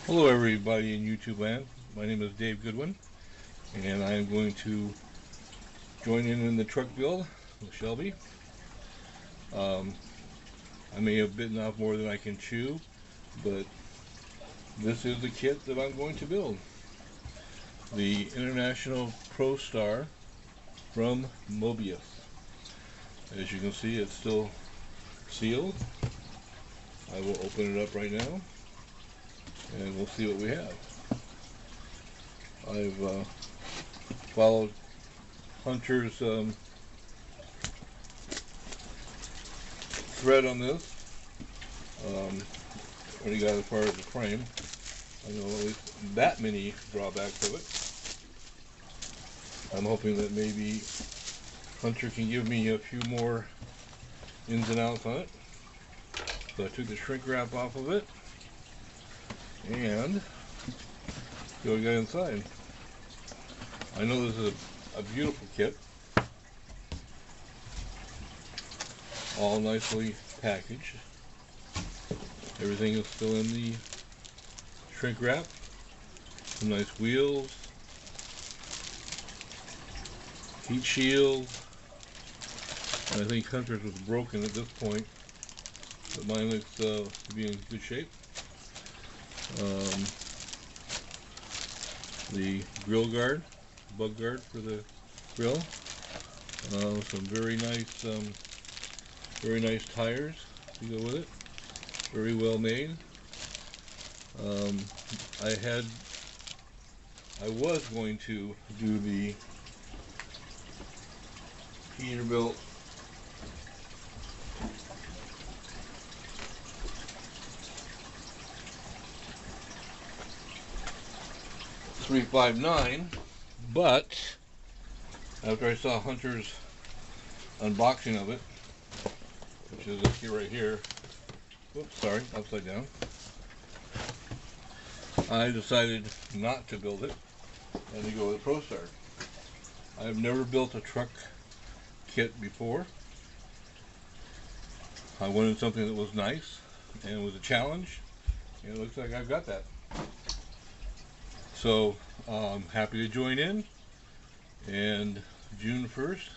Hello everybody in YouTube land. My name is Dave Goodwin and I am going to join in the truck build with Shelby. Um, I may have bitten off more than I can chew, but this is the kit that I'm going to build. The International Pro Star from Mobius. As you can see, it's still sealed. I will open it up right now and we'll see what we have. I've followed Hunter's thread on this. Already got as far as the frame. I know at least that many drawbacks of it. I'm hoping that maybe Hunter can give me a few more ins and outs on it. So I took the shrink wrap off of it and see what we got inside. I know this is a beautiful kit, all nicely packaged. Everything is still in the shrink wrap. Some nice wheels, heat shield. I think Hunter's was broken at this point, but mine looks to be in good shape. The grill guard, bug guard for the grill. Some very nice tires to go with it. Very well made. I was going to do the Peterbilt .359, but after I saw Hunter's unboxing of it, which is this here right here, whoops, sorry, upside down, I decided not to build it and to go with ProStar. I've never built a truck kit before. I wanted something that was nice and was a challenge, and it looks like I've got that. So I'm happy to join in, and June 1st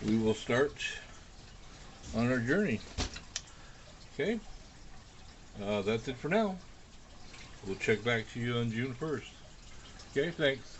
we will start on our journey. Okay, that's it for now. We'll check back to you on June 1st. Okay, thanks.